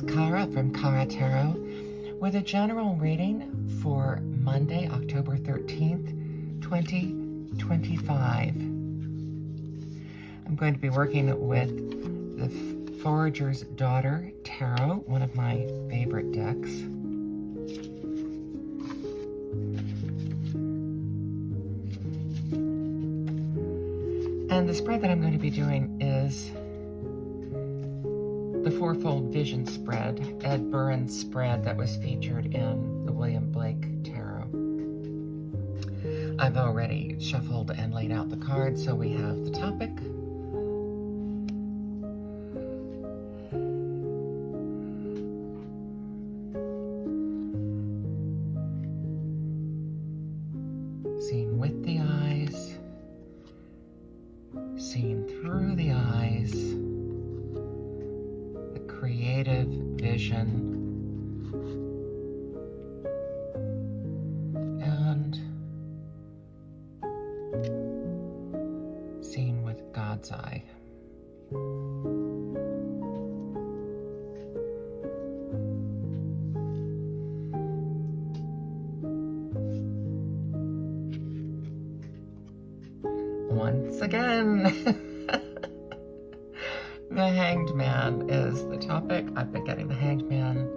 is Kara from Kara Tarot with a general reading for Monday, October 13th, 2025. I'm going to be working with the Forager's Daughter Tarot, one of my favorite decks. And the spread that I'm going to be doing is the Fourfold Vision spread, Ed Buryn spread that was featured in the William Blake Tarot. I've already shuffled and laid out the cards, so we have the topic. Seen with the eyes, seen through the eyes, the creative vision, and seen with God's eye. Once again, the Hanged Man is the topic. I've been getting the Hanged Man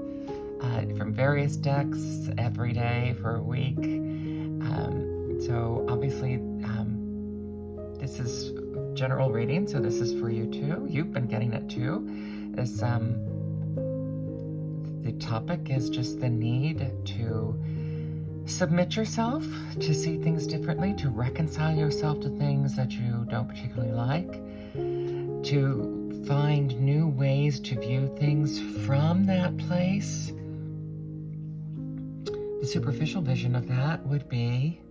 from various decks every day for a week. So obviously, this is general reading, so this is for you too. You've been getting it too. This, the topic is just the need to submit yourself, to see things differently, to reconcile yourself to things that you don't particularly like, to find new ways to view things from that place. The superficial vision of that would be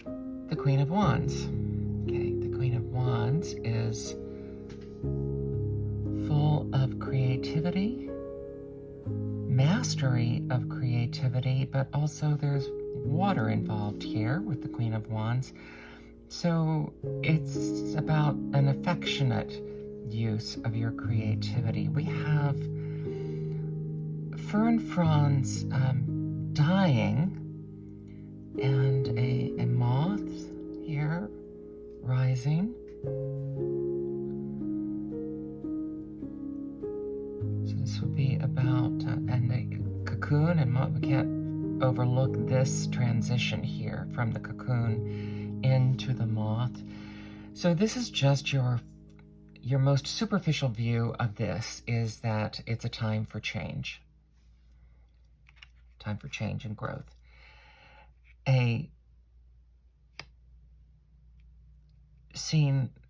the Queen of Wands. Okay, the Queen of Wands is full of creativity, mastery of creativity, but also there's water involved here with the Queen of Wands. So it's about an affectionate use of your creativity. We have fern fronds dying and a moth here rising. So this would be about, and the cocoon, and we can't overlook this transition here from the cocoon into the moth. So this is just your most superficial view of this, is that it's a time for change. Time for change and growth.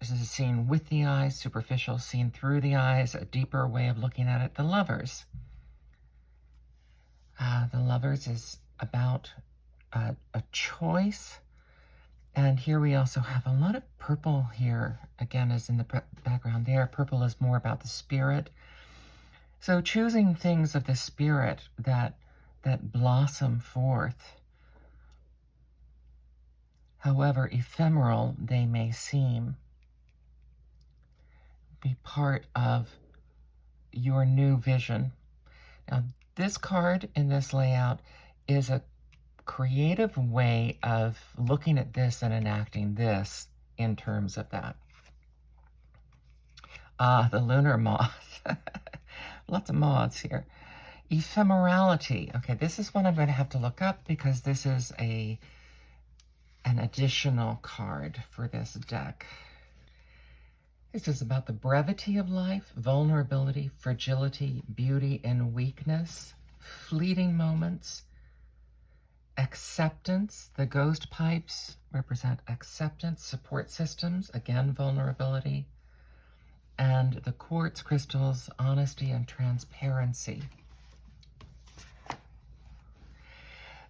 This is a scene with the eyes, superficial, seen through the eyes, a deeper way of looking at it. The Lovers. The Lovers is about a choice. And here we also have a lot of purple here, again, as in the background there. Purple is more about the spirit. So choosing things of the spirit that blossom forth, however ephemeral they may seem, be part of your new vision. Now, this card in this layout is a creative way of looking at this and enacting this in terms of that. The lunar moth. Lots of moths here. Ephemerality. Okay, this is one I'm going to have to look up because this is an additional card for this deck. This is about the brevity of life, vulnerability, fragility, beauty and weakness, fleeting moments, acceptance. The ghost pipes represent acceptance, support systems, again, vulnerability, and the quartz crystals, honesty and transparency.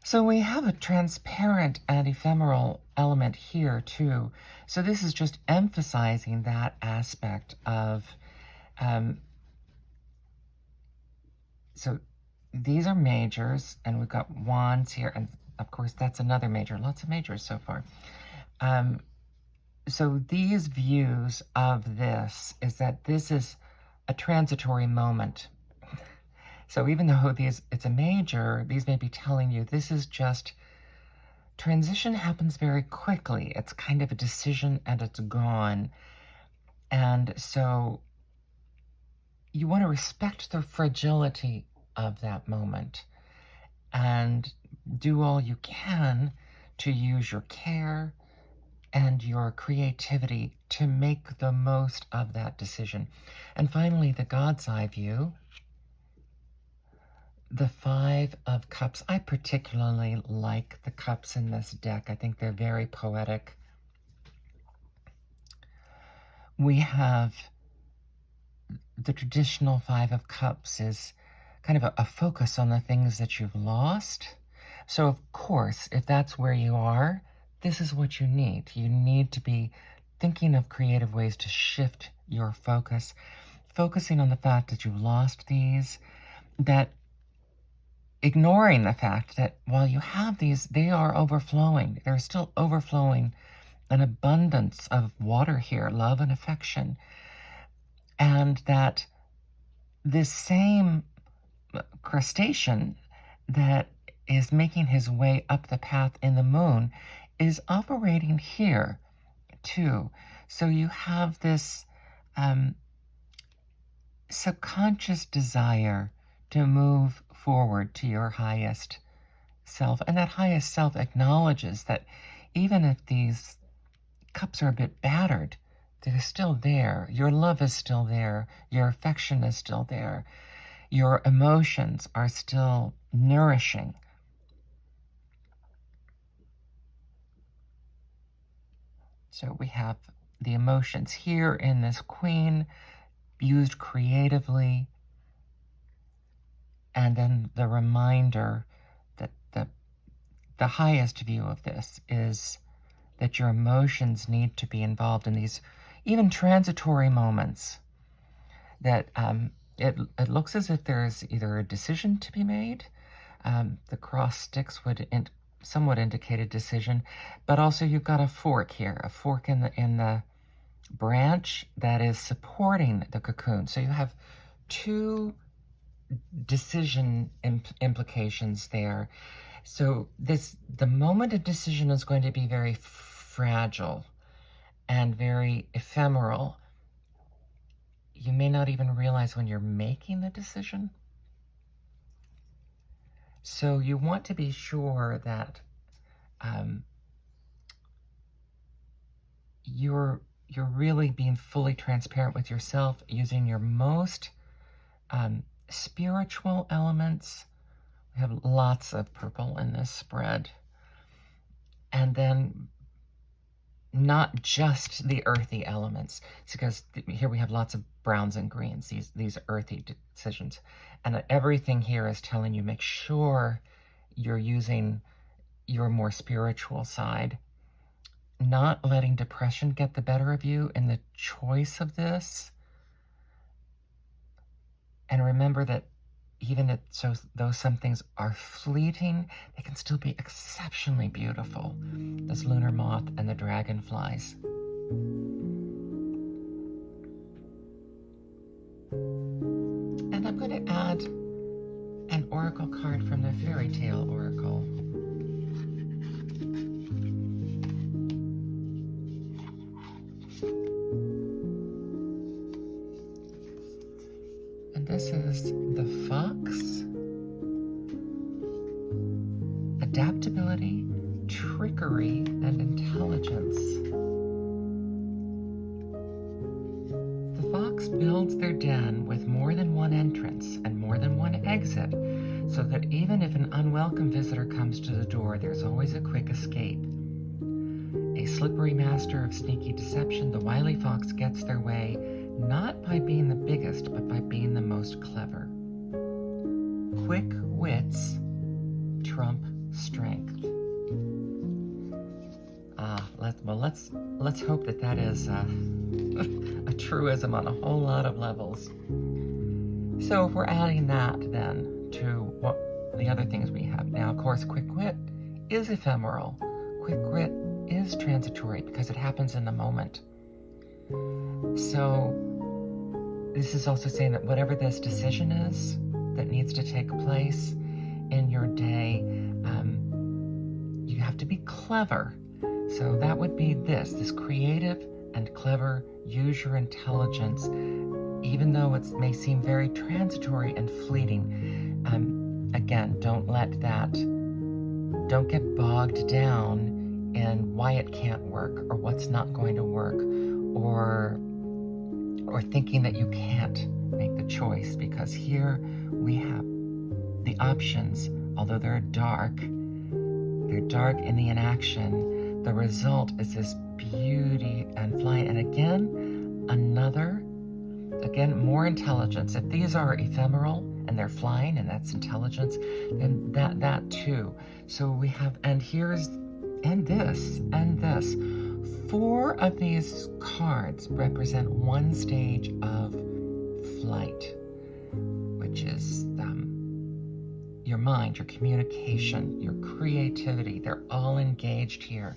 So we have a transparent and ephemeral element here too. So this is just emphasizing that aspect of, so these are majors, and we've got wands here, and of course that's another major, lots of majors so far. So these views of this is that this is a transitory moment. So even though it's a major, these may be telling you this is just, transition happens very quickly. It's kind of a decision and it's gone. And so you want to respect the fragility of that moment and do all you can to use your care and your creativity to make the most of that decision. And finally, the God's eye view, the Five of Cups. I particularly like the cups in this deck. I think they're very poetic. We have the traditional Five of Cups is kind of a focus on the things that you've lost. So of course, if that's where you are, this is what you need. You need to be thinking of creative ways to shift your focus, focusing on the fact that you've lost these, that ignoring the fact that while you have these, they are overflowing. They're still overflowing an abundance of water here, love and affection. And that this same crustacean that is making his way up the path in the moon is operating here too. So you have this subconscious desire to move forward to your highest self. And that highest self acknowledges that even if these cups are a bit battered, they're still there. Your love is still there. Your affection is still there. Your emotions are still nourishing. So we have the emotions here in this Queen used creatively. And then the reminder that the highest view of this is that your emotions need to be involved in these even transitory moments. That it looks as if there's either a decision to be made. The cross sticks would somewhat indicate a decision, but also you've got a fork here, a fork in the branch that is supporting the cocoon. So you have two decision implications there. So the moment of decision is going to be very fragile and very ephemeral. You may not even realize when you're making the decision. So you want to be sure that you're really being fully transparent with yourself, using your most spiritual elements. We have lots of purple in this spread. And then not just the earthy elements, because here we have lots of browns and greens, these earthy decisions. And everything here is telling you, make sure you're using your more spiritual side, not letting depression get the better of you in the choice of this. And remember that even though some things are fleeting, they can still be exceptionally beautiful. This lunar moth and the dragonflies. And I'm going to add an oracle card from the Fairy Tale Oracle. And this is the fox. Adaptability, trickery, and intelligence. The fox builds their den with more than one entrance and more than one exit, so that even if an unwelcome visitor comes to the door, there's always a quick escape. A slippery master of sneaky deception, the wily fox gets their way not by being the biggest, but by being the most clever. Quick wits trump strength. Let's hope that is a truism on a whole lot of levels. So if we're adding that then to what the other things we have now, of course, quick wit is ephemeral. Quick wit is transitory because it happens in the moment. So this is also saying that whatever this decision is, that needs to take place in your day. You have to be clever. So that would be this creative and clever. Use your intelligence, even though it may seem very transitory and fleeting. Again, don't get bogged down in why it can't work or what's not going to work, or thinking that you can't make the choice, because here we have the options. Although they're dark in the inaction, the result is this beauty and flight. And again, more intelligence. If these are ephemeral and they're flying and that's intelligence, then that too. So we have, and this. 4 of these cards represent one stage of flight, which is your mind, your communication, your creativity. They're all engaged here.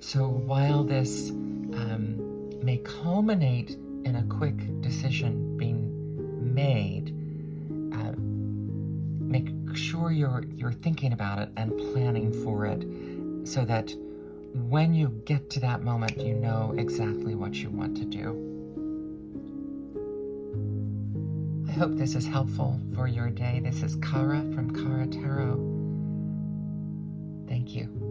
So while this may culminate in a quick decision being made, make sure you're thinking about it and planning for it, so that when you get to that moment, you know exactly what you want to do. I hope this is helpful for your day. This is Kara from Kara Tarot. Thank you.